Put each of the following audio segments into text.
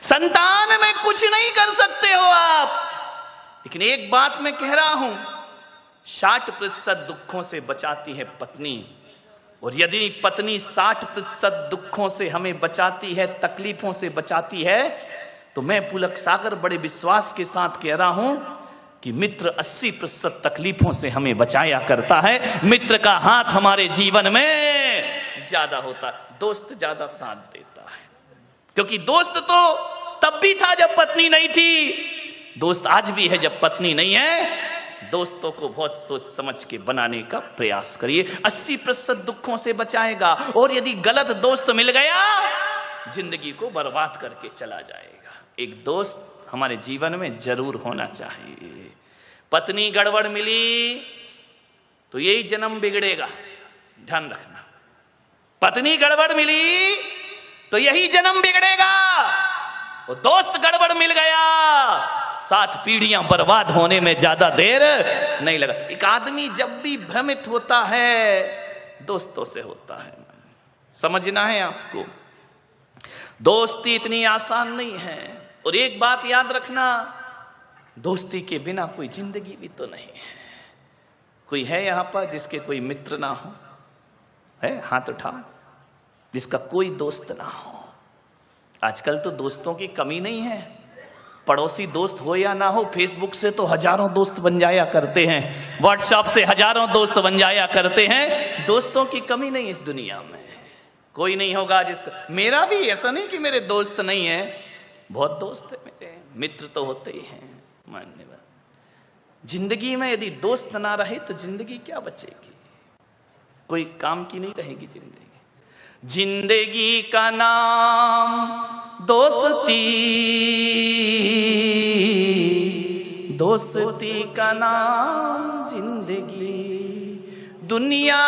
संतान में कुछ नहीं कर सकते हो आप, लेकिन एक बात मैं कह रहा हूं, 60% दुखों से बचाती है पत्नी। और यदि पत्नी 60% दुखों से हमें बचाती है, तकलीफों से बचाती है, तो मैं पुलक सागर बड़े विश्वास के साथ कह रहा हूं कि मित्र 80% तकलीफों से हमें बचाया करता है। मित्र का हाथ हमारे जीवन में ज्यादा होता है, दोस्त ज्यादा साथ देता है। क्योंकि दोस्त तो तब भी था जब पत्नी नहीं थी, दोस्त आज भी है जब पत्नी नहीं है। दोस्तों को बहुत सोच समझ के बनाने का प्रयास करिए, 80% दुखों से बचाएगा। और यदि गलत दोस्त मिल गया, जिंदगी को बर्बाद करके चला जाएगा। एक दोस्त हमारे जीवन में जरूर होना चाहिए। पत्नी गड़बड़ मिली तो यही जन्म बिगड़ेगा, ध्यान रखना। पत्नी गड़बड़ मिली तो यही जन्म बिगड़ेगा। और दोस्त गड़बड़ मिल गया, 7 पीढ़ियां बर्बाद होने में ज्यादा देर नहीं लगा। एक आदमी जब भी भ्रमित होता है, दोस्तों से होता है। समझना है आपको, दोस्ती इतनी आसान नहीं है। और एक बात याद रखना, दोस्ती के बिना कोई जिंदगी भी तो नहीं है। कोई है यहां पर जिसके कोई मित्र ना हो? है? हाथ उठा, जिसका कोई दोस्त ना हो। आजकल तो दोस्तों की कमी नहीं है। पड़ोसी दोस्त हो या ना हो, फेसबुक से तो हजारों दोस्त बन जाया करते हैं, व्हाट्सएप से हजारों दोस्त बन जाया करते हैं। दोस्तों की कमी नहीं इस दुनिया में। कोई नहीं होगा जिसका, मेरा भी ऐसा नहीं कि मेरे दोस्त नहीं है, बहुत दोस्त है मेरे, मित्र तो होते ही हैं। मानने वाला, जिंदगी में यदि दोस्त ना रहे तो जिंदगी क्या बचेगी? कोई काम की नहीं रहेगी जिंदगी। जिंदगी का नाम दोस्ती, दोस्ती का नाम जिंदगी। दुनिया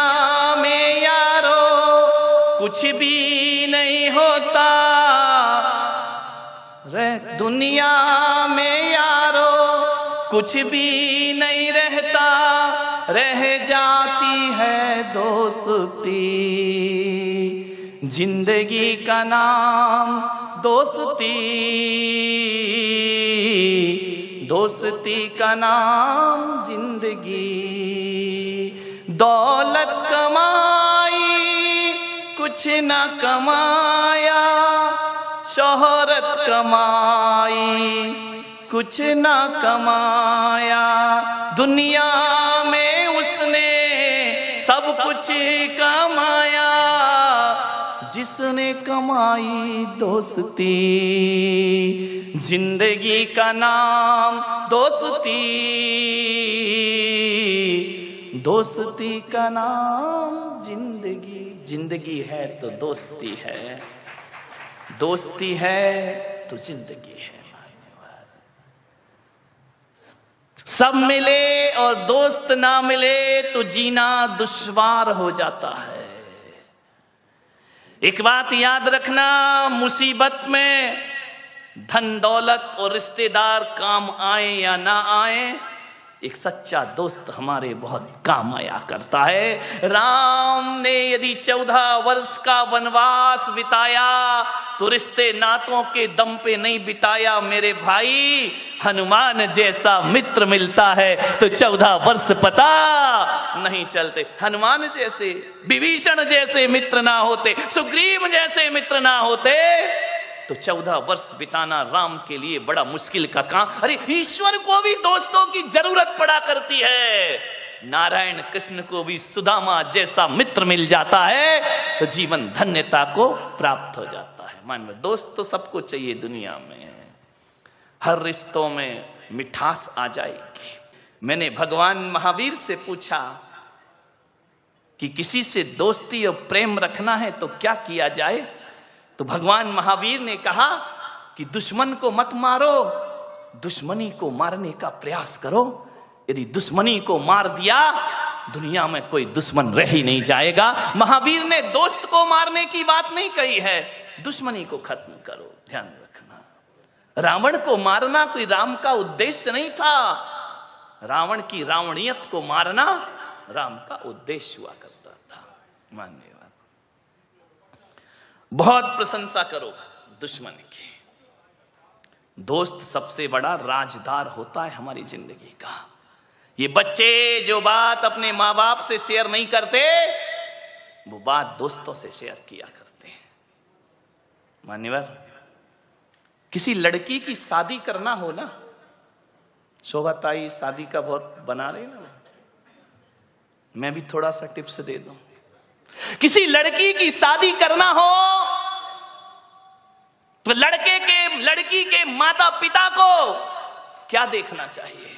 में यारो कुछ भी नहीं होता रे, दुनिया में यारो कुछ भी नहीं रहता, रह जाती है दोस्ती। जिंदगी का नाम दोस्ती, दोस्ती का नाम जिंदगी। दौलत कमाई कुछ न कमाया, शोहरत कमाई कुछ न कमाया। दुनिया में उसने सब कुछ कमाया, जिसने कमाई दोस्ती। जिंदगी का नाम दोस्ती, दोस्ती का नाम जिंदगी। जिंदगी है तो दोस्ती है, दोस्ती है तो जिंदगी है। सब मिले और दोस्त ना मिले तो जीना दुश्वार हो जाता है। एक बात याद रखना, मुसीबत में धन दौलत और रिश्तेदार काम आए या ना आए, एक सच्चा दोस्त हमारे बहुत काम आया करता है। राम ने यदि 14 वर्ष का वनवास बिताया तो रिश्ते नातों के दम पे नहीं बिताया मेरे भाई। हनुमान जैसा मित्र मिलता है तो 14 वर्ष पता नहीं चलते। हनुमान जैसे, विभीषण जैसे मित्र ना होते, सुग्रीव जैसे मित्र ना होते तो 14 वर्ष बिताना राम के लिए बड़ा मुश्किल का काम। अरे ईश्वर को भी दोस्तों की जरूरत पड़ा करती है। नारायण कृष्ण को भी सुदामा जैसा मित्र मिल जाता है तो जीवन धन्यता को प्राप्त हो जाता है। मान लो दोस्त तो सबको चाहिए दुनिया में, हर रिश्तों में मिठास आ जाएगी। मैंने भगवान महावीर से पूछा कि किसी से दोस्ती और प्रेम रखना है तो क्या किया जाए, तो भगवान महावीर ने कहा कि दुश्मन को मत मारो, दुश्मनी को मारने का प्रयास करो। यदि दुश्मनी को मार दिया, दुनिया में कोई दुश्मन रह ही नहीं जाएगा। महावीर ने दोस्त को मारने की बात नहीं कही है, दुश्मनी को खत्म करो। ध्यान रखना, रावण को मारना कोई राम का उद्देश्य नहीं था। रावण की रावणियत को मारना राम का उद्देश्य हुआ करता था। मान्यवाद, बहुत प्रशंसा करो दुश्मन की। दोस्त सबसे बड़ा राजदार होता है हमारी जिंदगी का। ये बच्चे जो बात अपने माँ बाप से शेयर नहीं करते, वो बात दोस्तों से शेयर किया करते हैं। मान्यवर, किसी लड़की की शादी करना हो ना, शोभा ताई शादी का बहुत बना रही ना, मैं भी थोड़ा सा टिप्स दे दूं। किसी लड़की की शादी करना हो तो लड़की के माता पिता को क्या देखना चाहिए?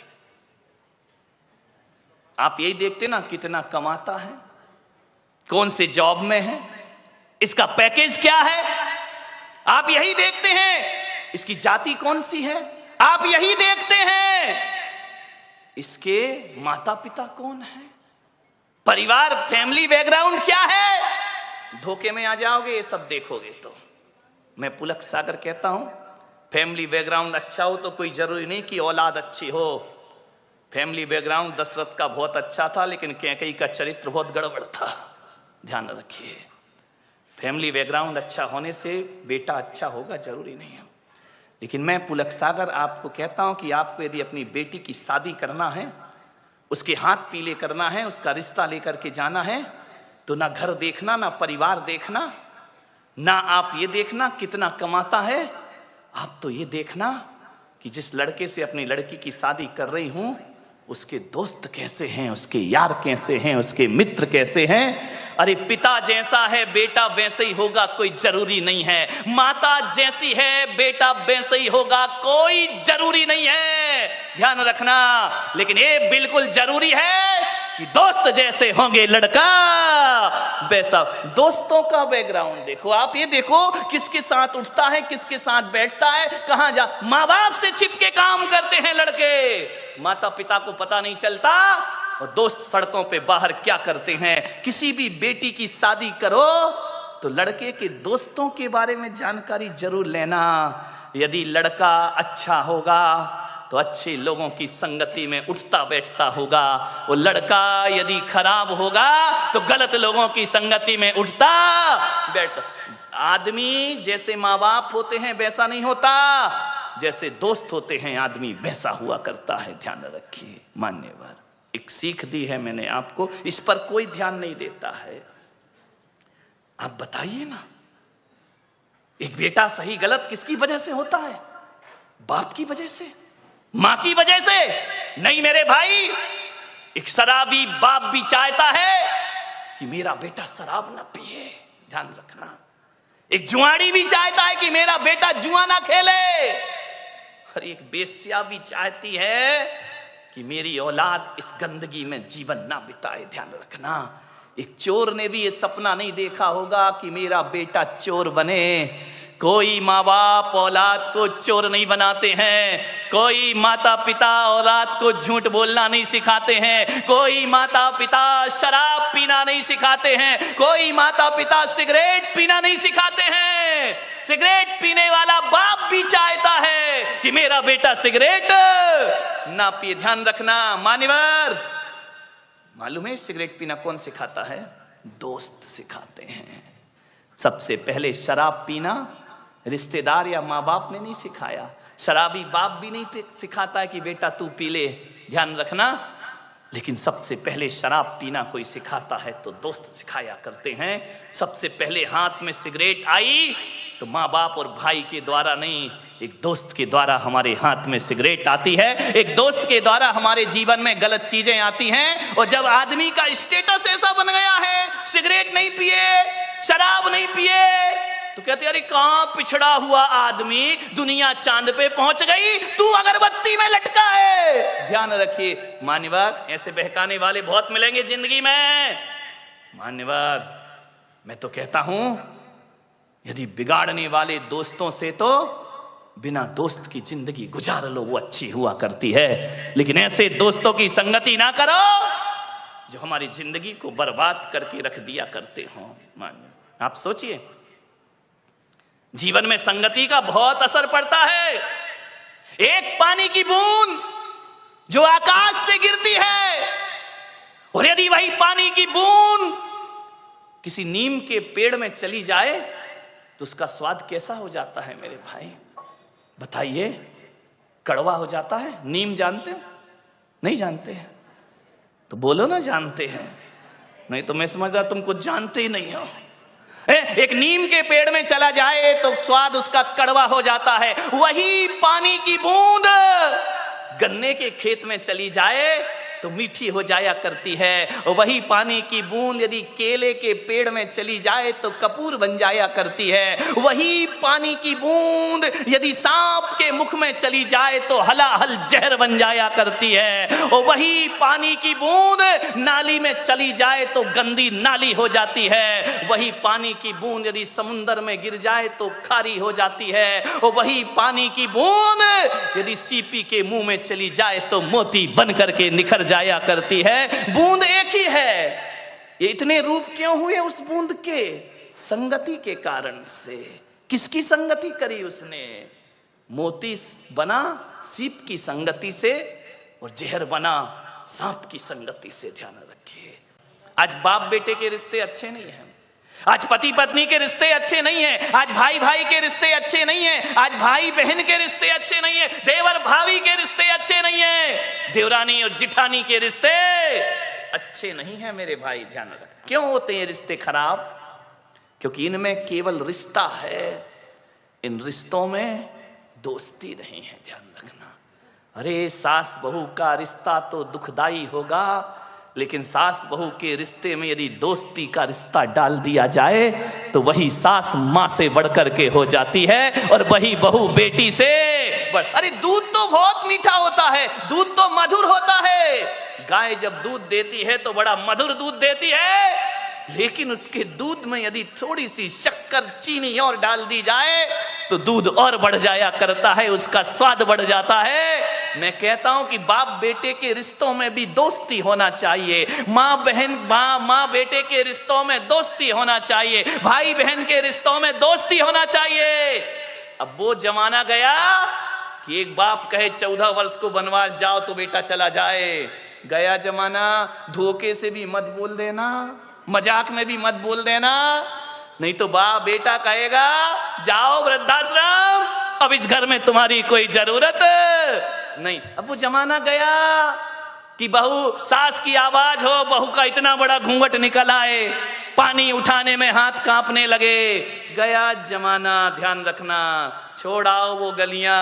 आप यही देखते ना, कितना कमाता है, कौन से जॉब में है, इसका पैकेज क्या है, आप यही देखते हैं। इसकी जाति कौन सी है, आप यही देखते हैं। इसके माता पिता कौन है, परिवार फैमिली बैकग्राउंड क्या है। धोखे में आ जाओगे ये सब देखोगे तो। मैं पुलक सागर कहता हूं, फैमिली बैकग्राउंड अच्छा हो तो कोई जरूरी नहीं कि औलाद अच्छी हो। फैमिली बैकग्राउंड दशरथ का बहुत अच्छा था, लेकिन कैकेयी का चरित्र बहुत गड़बड़ था। ध्यान रखिए, फैमिली बैकग्राउंड अच्छा होने से बेटा अच्छा होगा जरूरी नहीं है। लेकिन मैं पुलक सागर आपको कहता हूं कि आपको यदि अपनी बेटी की शादी करना है, उसके हाथ पीले करना है, उसका रिश्ता लेकर के जाना है, तो ना घर देखना, ना परिवार देखना, ना आप ये देखना कितना कमाता है। आप तो ये देखना कि जिस लड़के से अपनी लड़की की शादी कर रही हूं, उसके दोस्त कैसे हैं, उसके यार कैसे हैं, उसके मित्र कैसे हैं। अरे पिता जैसा है बेटा वैसे ही होगा, कोई जरूरी नहीं है। माता जैसी है बेटा वैसे ही होगा, कोई जरूरी नहीं है। ध्यान रखना। लेकिन ये बिल्कुल जरूरी है कि दोस्त जैसे होंगे लड़का वैसा। दोस्तों का बैकग्राउंड देखो, आप ये देखो किसके साथ उठता है, किसके साथ बैठता है, कहां जा। माँ बाप से छिपके काम करते हैं लड़के, माता पिता को पता नहीं चलता। और दोस्त सड़कों पे बाहर क्या करते हैं। किसी भी बेटी की शादी करो तो लड़के के दोस्तों के बारे में जानकारी जरूर लेना। यदि लड़का अच्छा होगा तो अच्छे लोगों की संगति में उठता बैठता होगा, वो लड़का यदि खराब होगा तो गलत लोगों की संगति में उठता बैठता। आदमी जैसे माँ बाप होते हैं वैसा नहीं होता, जैसे दोस्त होते हैं आदमी वैसा हुआ करता है। ध्यान रखिए। मान्यवर, एक सीख दी है मैंने आपको, इस पर कोई ध्यान नहीं देता है। आप बताइए ना, एक बेटा सही गलत किसकी वजह से होता है? बाप की वजह से, मां की वजह से नहीं मेरे भाई। एक शराबी बाप भी चाहता है कि मेरा बेटा शराब ना पिए। ध्यान रखना। एक जुआड़ी भी चाहता है कि मेरा बेटा जुआ ना खेले। और एक बेश्या भी चाहती है कि मेरी औलाद इस गंदगी में जीवन ना बिताए। ध्यान रखना। एक चोर ने भी ये सपना नहीं देखा होगा कि मेरा बेटा चोर बने। कोई माँ बाप औलाद को चोर नहीं बनाते हैं, कोई माता पिता औलाद को झूठ बोलना नहीं सिखाते हैं, कोई माता पिता शराब पीना नहीं सिखाते हैं, कोई माता पिता सिगरेट पीना नहीं सिखाते हैं। सिगरेट पीने वाला बाप भी चाहता है कि मेरा बेटा सिगरेट ना पिए। ध्यान रखना मान्यवर। मालूम है सिगरेट पीना कौन सिखाता है? दोस्त सिखाते हैं। सबसे पहले शराब पीना रिश्तेदार या माँ बाप ने नहीं सिखाया। शराबी बाप भी नहीं सिखाता है कि बेटा तू पी ले। ध्यान रखना। लेकिन सबसे पहले शराब पीना कोई सिखाता है तो दोस्त सिखाया करते हैं। सबसे पहले हाथ में सिगरेट आई तो माँ बाप और भाई के द्वारा नहीं, एक दोस्त के द्वारा हमारे हाथ में सिगरेट आती है। एक दोस्त के द्वारा हमारे जीवन में गलत चीजें आती हैं। और जब आदमी का स्टेटस ऐसा बन गया है, सिगरेट नहीं पिए, शराब नहीं पिए, तो कहते अरे कहां पिछड़ा हुआ आदमी, दुनिया चांद पे पहुंच गई, तू अगरबत्ती में लटका है। ध्यान रखिए मान्यवर, ऐसे बहकाने वाले बहुत मिलेंगे जिंदगी में। मान्यवर, मैं तो कहता हूं यदि बिगाड़ने वाले दोस्तों से तो बिना दोस्त की जिंदगी गुजार लो, वो अच्छी हुआ करती है। लेकिन ऐसे दोस्तों की संगति ना करो जो हमारी जिंदगी को बर्बाद करके रख दिया करते हो। मान्य आप सोचिए, जीवन में संगति का बहुत असर पड़ता है। एक पानी की बूंद जो आकाश से गिरती है, और यदि वही पानी की बूंद किसी नीम के पेड़ में चली जाए तो उसका स्वाद कैसा हो जाता है मेरे भाई, बताइए। कड़वा हो जाता है। नीम जानते हो? नहीं जानते हैं तो बोलो ना जानते हैं, नहीं तो मैं समझदा तुम कुछ जानते ही नहीं हो। एक नीम के पेड़ में चला जाए तो स्वाद उसका कड़वा हो जाता है। वही पानी की बूंद गन्ने के खेत में चली जाए तो मीठी हो जाया करती है। और वही पानी की बूंद यदि केले के पेड़ में चली जाए तो कपूर बन जाया करती है। वही पानी की बूंद यदि सांप के मुख में चली जाए तो हलाहल जहर बन जाया करती है। और वही पानी की बूंद नाली में चली जाए तो गंदी नाली हो जाती है। वही पानी की बूंद यदि समुद्र में गिर जाए तो खारी हो जाती है। और वही पानी की बूंद यदि सीपी के मुंह में चली जाए तो मोती बन करके निखर जाया करती है। बूंद एक ही है। ये इतने रूप क्यों हुए उस बूंद के? संगति के कारण से। किसकी संगति करी उसने? मोती बना सीप की संगति से और जहर बना सांप की संगति से। ध्यान रखिए, आज बाप बेटे के रिश्ते अच्छे नहीं हैं, आज पति पत्नी के रिश्ते अच्छे नहीं हैं, आज भाई भाई के रिश्ते अच्छे नहीं हैं, आज भाई बहन के रिश्ते अच्छे नहीं हैं, देवर भाभी के रिश्ते अच्छे नहीं हैं, देवरानी और जिठानी के रिश्ते अच्छे नहीं हैं मेरे भाई। ध्यान रख, क्यों होते हैं रिश्ते खराब? क्योंकि इनमें केवल रिश्ता है, इन रिश्तों में दोस्ती नहीं है। ध्यान रखना। अरे सास बहू का रिश्ता तो दुखदाई होगा, लेकिन सास बहू के रिश्ते में यदि दोस्ती का रिश्ता डाल दिया जाए तो वही सास माँ से बढ़कर के हो जाती है और वही बहू बेटी से अरे दूध तो बहुत मीठा होता है, दूध तो मधुर होता है। गाय जब दूध देती है तो बड़ा मधुर दूध देती है, लेकिन उसके दूध में यदि थोड़ी सी शक्कर चीनी और डाल दी जाए तो दूध और बढ़ जाया करता है, उसका स्वाद बढ़ जाता है। मैं कहता हूं कि बाप बेटे के रिश्तों में भी दोस्ती होना चाहिए, माँ बहन माँ बेटे के रिश्तों में दोस्ती होना चाहिए, भाई बहन के रिश्तों में दोस्ती होना चाहिए। अब वो जमाना गया कि एक बाप कहे 14 वर्ष को वनवास जाओ तो बेटा चला जाए। गया जमाना। धोखे से भी मत बोल देना, मजाक में भी मत बोल देना, नहीं तो बाप बेटा कहेगा जाओ वृद्धाश्रम, अब इस घर में तुम्हारी कोई जरूरत नहीं। अब वो जमाना गया कि बहू सास की आवाज हो, बहू का इतना बड़ा घूंघट निकल आए, पानी उठाने में हाथ कांपने लगे। गया जमाना। ध्यान रखना, छोड़ाओ वो गलियां।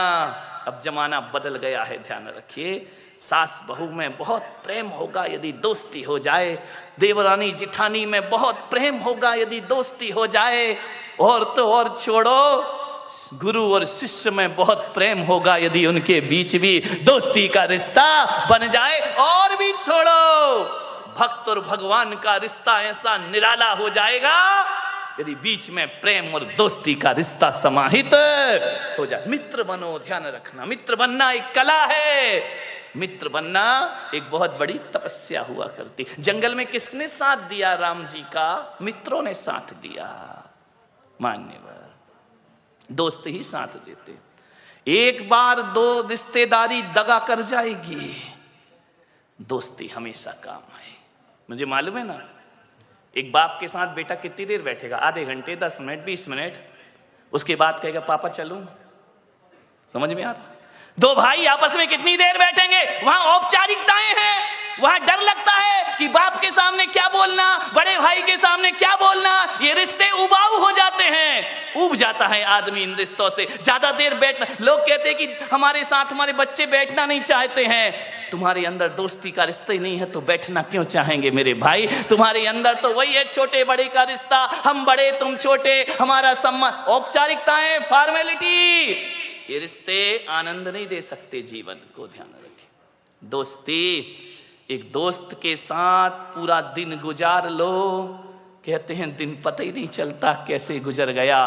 अब जमाना बदल गया है। ध्यान रखिए, सास बहू में बहुत प्रेम होगा यदि दोस्ती हो जाए, देवरानी जिठानी में बहुत प्रेम होगा यदि दोस्ती हो जाए, और तो और छोड़ो गुरु और शिष्य में बहुत प्रेम होगा यदि उनके बीच भी दोस्ती का रिश्ता बन जाए, और भी छोड़ो भक्त और भगवान का रिश्ता ऐसा निराला हो जाएगा यदि बीच में प्रेम और दोस्ती का रिश्ता समाहित हो जाए। मित्र बनो। ध्यान रखना, मित्र बनना एक कला है, मित्र बनना एक बहुत बड़ी तपस्या हुआ करती। जंगल में किसने साथ दिया? राम जी का मित्रों ने साथ दिया। मान्यवर, दोस्त ही साथ देते। एक बार दो रिश्तेदारी दगा कर जाएगी, दोस्ती हमेशा काम है। मुझे मालूम है ना, एक बाप के साथ बेटा कितनी देर बैठेगा? आधे घंटे, 10 मिनट, 20 मिनट। उसके बाद कहेगा पापा चलूं। समझ में आ रहा? दो भाई आपस में कितनी देर बैठेंगे? वहां औपचारिकताएं हैं, वहां डर लगता है कि बाप के सामने क्या बोलना, बड़े भाई के सामने क्या बोलना। ये रिश्ते उबाऊ हो जाते हैं, उब जाता है आदमी इन रिश्तों से। ज्यादा देर बैठना, लोग कहते हैं कि हमारे साथ हमारे बच्चे बैठना नहीं चाहते हैं। तुम्हारे अंदर दोस्ती का रिश्ता ही नहीं है तो बैठना क्यों चाहेंगे मेरे भाई? तुम्हारे अंदर तो वही है छोटे बड़े का रिश्ता, हम बड़े तुम छोटे, हमारा सम्मान। औपचारिकताएं, फॉर्मेलिटी, ये रिश्ते आनंद नहीं दे सकते जीवन को। ध्यान रखें। दोस्ती, एक दोस्त के साथ पूरा दिन गुजार लो, कहते हैं दिन पता ही नहीं चलता कैसे गुजर गया।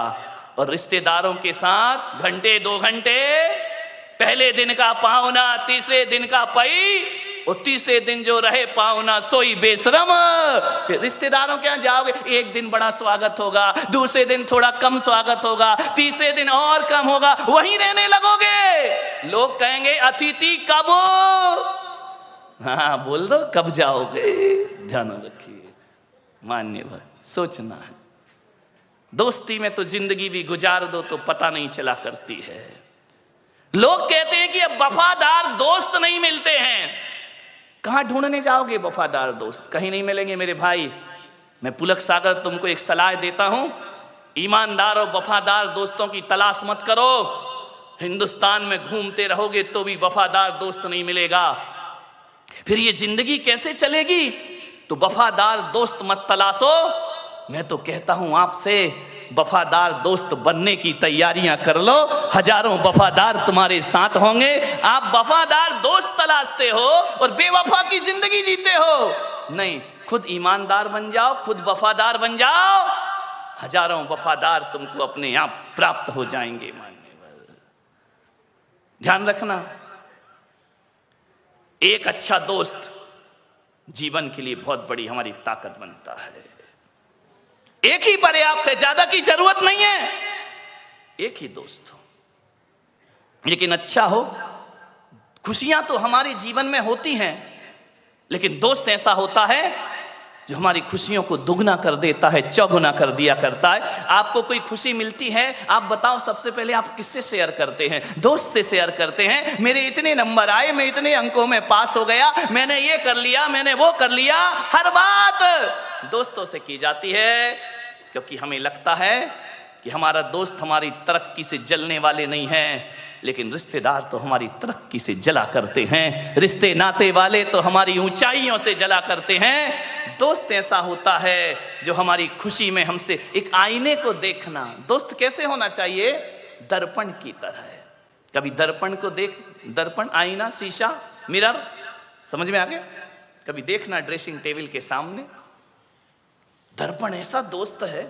और रिश्तेदारों के साथ घंटे 2 घंटे, पहले दिन का पाहुना, तीसरे दिन का पई, और तीसरे दिन जो रहे पाहुना सोई बेशरम। रिश्तेदारों के यहाँ जाओगे, एक दिन बड़ा स्वागत होगा, दूसरे दिन थोड़ा कम स्वागत होगा, तीसरे दिन और कम होगा, वहीं रहने लगोगे। लोग कहेंगे अतिथि कब? हाँ बोल दो, कब जाओगे? ध्यान रखिए मान्यवर, सोचना है। दोस्ती में तो जिंदगी भी गुजार दो तो पता नहीं चला करती है। लोग कहते हैं कि अब वफादार दोस्त नहीं मिलते हैं। कहां ढूंढने जाओगे वफादार दोस्त? कहीं नहीं मिलेंगे मेरे भाई। मैं पुलक सागर तुमको एक सलाह देता हूं, ईमानदार और वफादार दोस्तों की तलाश मत करो। हिंदुस्तान में घूमते रहोगे तो भी वफादार दोस्त नहीं मिलेगा, फिर ये जिंदगी कैसे चलेगी? तो वफादार दोस्त मत तलाशो। मैं तो कहता हूं आपसे, वफादार दोस्त बनने की तैयारियां कर लो। हजारों वफादार तुम्हारे साथ होंगे। आप वफादार दोस्त तलाशते हो और बेवफा की जिंदगी जीते हो। नहीं, खुद ईमानदार बन जाओ, खुद वफादार बन जाओ, हजारों वफादार तुमको अपने आप प्राप्त हो जाएंगे। ध्यान रखना, एक अच्छा दोस्त जीवन के लिए बहुत बड़ी हमारी ताकत बनता है। एक ही पर्याप्त है, ज्यादा की जरूरत नहीं है। एक ही दोस्त हो, लेकिन अच्छा हो। खुशियां तो हमारे जीवन में होती हैं, लेकिन दोस्त ऐसा होता है जो हमारी खुशियों को दुगना कर देता है, चौगुना कर दिया करता है। आपको कोई खुशी मिलती है, आप बताओ सबसे पहले आप किससे शेयर करते हैं? दोस्त से शेयर करते हैं। मेरे इतने नंबर आए, मैं इतने अंकों में पास हो गया, मैंने ये कर लिया, मैंने वो कर लिया। हर बात दोस्तों से की जाती है, क्योंकि हमें लगता है कि हमारा दोस्त हमारी तरक्की से जलने वाले नहीं है, लेकिन रिश्तेदार तो हमारी तरक्की से जला करते हैं। रिश्ते नाते वाले तो हमारी ऊंचाइयों से जला करते हैं। दोस्त ऐसा होता है जो हमारी खुशी में हमसे एक आईने को देखना। दोस्त कैसे होना चाहिए? दर्पण की तरह। कभी दर्पण को देख, दर्पण, आईना, शीशा, मिरर, समझ में आ गया? कभी देखना ड्रेसिंग टेबल के सामने। दर्पण ऐसा दोस्त है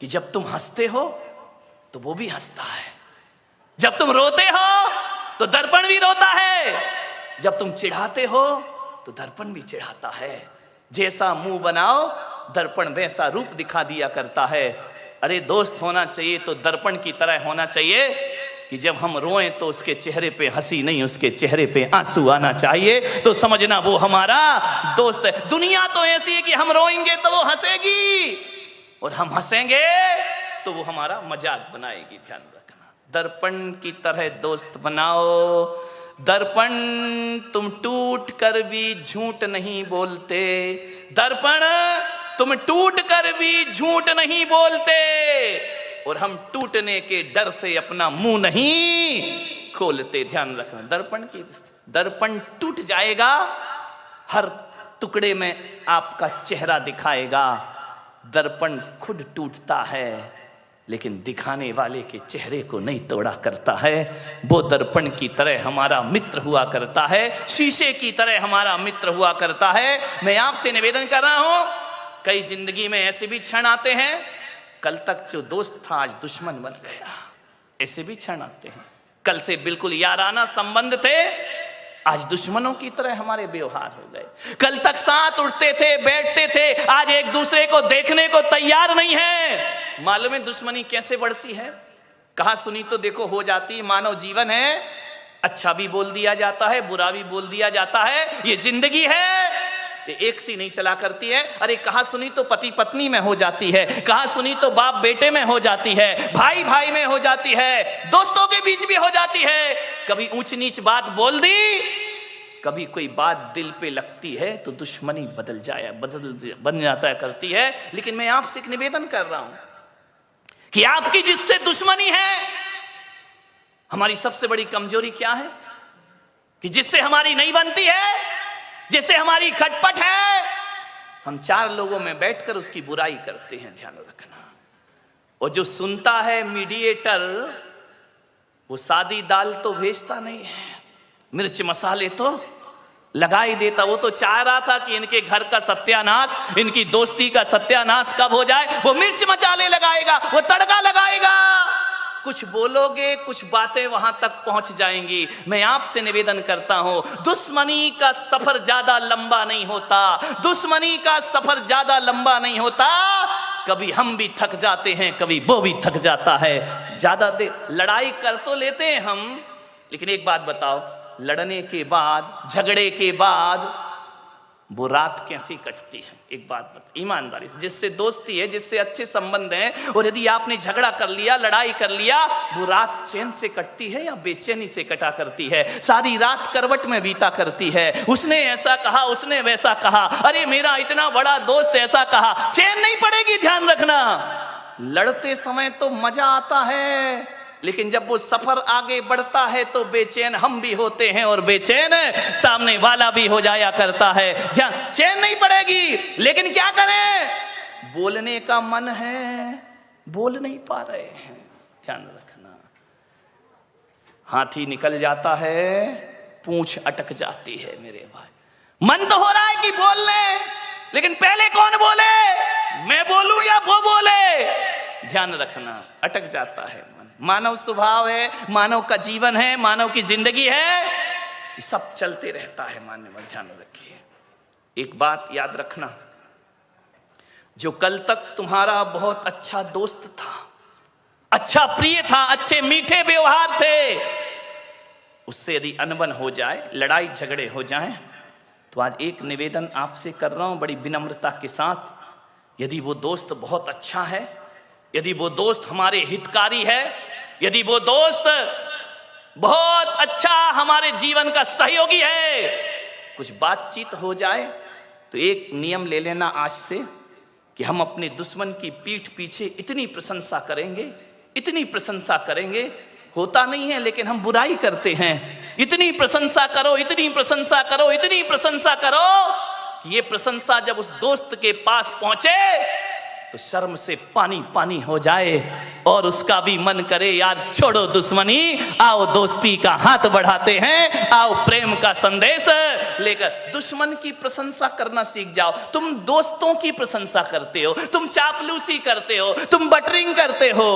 कि जब तुम हंसते हो तो वो भी हंसता है, जब तुम रोते हो तो दर्पण भी रोता है, जब तुम चिढ़ाते हो तो दर्पण भी चिढ़ाता है। जैसा मुंह बनाओ दर्पण वैसा रूप दिखा दिया करता है। अरे दोस्त होना चाहिए तो दर्पण की तरह होना चाहिए कि जब हम रोएं तो उसके चेहरे पे हंसी नहीं, उसके चेहरे पे आंसू आना चाहिए, तो समझना वो हमारा दोस्त है। दुनिया तो ऐसी है कि हम रोएंगे तो वो हंसेगी, और हम हंसेंगे तो वो हमारा मजाक बनाएगी। ध्यान रखना, दर्पण की तरह दोस्त बनाओ। दर्पण तुम टूट कर भी झूठ नहीं बोलते, दर्पण तुम टूट कर भी झूठ नहीं बोलते, और हम टूटने के डर से अपना मुंह नहीं खोलते। ध्यान रखना, दर्पण टूट जाएगा, हर टुकड़े में आपका चेहरा दिखाएगा। दर्पण खुद टूटता है, लेकिन दिखाने वाले के चेहरे को नहीं तोड़ा करता है। वो दर्पण की तरह हमारा मित्र हुआ करता है, शीशे की तरह हमारा मित्र हुआ करता है। मैं आपसे निवेदन कर रहा हूं, कई जिंदगी में ऐसे भी क्षण आते हैं, कल तक जो दोस्त था आज दुश्मन बन गया। ऐसे भी क्षण आते हैं, कल से बिल्कुल याराना संबंध थे, आज दुश्मनों की तरह हमारे व्यवहार हो गए। कल तक साथ उठते थे, बैठते थे, आज एक दूसरे को देखने को तैयार नहीं है। मालूम है दुश्मनी कैसे बढ़ती है? कहा सुनी तो देखो हो जाती। मानव जीवन है, अच्छा भी बोल दिया जाता है, बुरा भी बोल दिया जाता है, ये जिंदगी है, ये एक सी नहीं चला करती है। अरे कहा सुनी तो पति पत्नी में हो जाती है, कहा सुनी तो बाप बेटे में हो जाती है, भाई भाई में हो जाती है, दोस्तों के बीच भी हो जाती है। कभी ऊंच नीच बात बोल दी, कभी कोई बात दिल पे लगती है तो दुश्मनी बन जाता करती है। लेकिन मैं आपसे एक निवेदन कर रहा हूं कि आपकी जिससे दुश्मनी है, हमारी सबसे बड़ी कमजोरी क्या है? कि जिससे हमारी नहीं बनती है, जिससे हमारी खटपट है, हम चार लोगों में बैठकर उसकी बुराई करते हैं। ध्यान रखना, और जो सुनता है मीडिएटर, वो सादी दाल तो भेजता नहीं है, मिर्च मसाले तो लगा ही देता। वो तो चाह रहा था कि इनके घर का सत्यानाश, इनकी दोस्ती का सत्यानाश कब हो जाए, वो मिर्च मसाले लगाएगा, वो तड़का लगाएगा। कुछ बोलोगे, कुछ बातें वहां तक पहुंच जाएंगी। मैं आपसे निवेदन करता हूं, दुश्मनी का सफर ज्यादा लंबा नहीं होता, दुश्मनी का सफर ज्यादा लंबा नहीं होता। कभी हम भी थक जाते हैं, कभी वो भी थक जाता है। ज्यादा देर लड़ाई कर तो लेते हैं हम, लेकिन एक बात बताओ, लड़ने के बाद, झगड़े के बाद वो रात कैसी कटती है। एक बात बता, ईमानदारी से, जिससे दोस्ती है, जिससे अच्छे संबंध हैं, और यदि आपने झगड़ा कर लिया, लड़ाई कर लिया, वो रात चैन से कटती है या बेचैनी से कटा करती है? सारी रात करवट में बीता करती है। उसने ऐसा कहा, उसने वैसा कहा, अरे मेरा इतना बड़ा दोस्त ऐसा कहा, चैन नहीं पड़ेगी। ध्यान रखना, लड़ते समय तो मजा आता है, लेकिन जब वो सफर आगे बढ़ता है तो बेचैन हम भी होते हैं और बेचैन सामने वाला भी हो जाया करता है। ध्यान, चैन नहीं पड़ेगी, लेकिन क्या करें? बोलने का मन है, बोल नहीं पा रहे हैं। ध्यान रखना, हाथी निकल जाता है, पूंछ अटक जाती है मेरे भाई। मन तो हो रहा है कि बोल ले, लेकिन पहले कौन बोले, मैं बोलूं या वो बोले? ध्यान रखना, अटक जाता है मन। मानव स्वभाव है, मानव का जीवन है, मानव की जिंदगी है, ये सब चलते रहता है। मानव, ध्यान रखिए, एक बात याद रखना, जो कल तक तुम्हारा बहुत अच्छा दोस्त था, अच्छा प्रिय था, अच्छे मीठे व्यवहार थे, उससे यदि अनबन हो जाए, लड़ाई झगड़े हो जाए, तो आज एक निवेदन आपसे कर रहा हूं बड़ी विनम्रता के साथ। यदि वो दोस्त बहुत अच्छा है, यदि वो दोस्त हमारे हितकारी है, यदि वो दोस्त बहुत अच्छा हमारे जीवन का सहयोगी है, कुछ बातचीत हो जाए, तो एक नियम ले लेना आज से कि हम अपने दुश्मन की पीठ पीछे इतनी प्रशंसा करेंगे, इतनी प्रशंसा करेंगे, होता नहीं है लेकिन हम बुराई करते हैं। इतनी प्रशंसा करो, इतनी प्रशंसा करो, इतनी प्रशंसा करो, ये प्रशंसा जब उस दोस्त के पास पहुंचे तो शर्म से पानी पानी हो जाए और उसका भी मन करे, यार छोड़ो दुश्मनी, आओ दोस्ती का हाथ बढ़ाते हैं, आओ प्रेम का संदेश लेकर। दुश्मन की प्रशंसा करना सीख जाओ। तुम दोस्तों की प्रशंसा करते हो, तुम चापलूसी करते हो, तुम बटरिंग करते हो।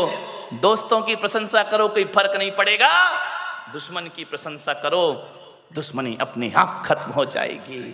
दोस्तों की प्रशंसा करो, कोई फर्क नहीं पड़ेगा। दुश्मन की प्रशंसा करो, दुश्मनी अपने आप खत्म हो जाएगी।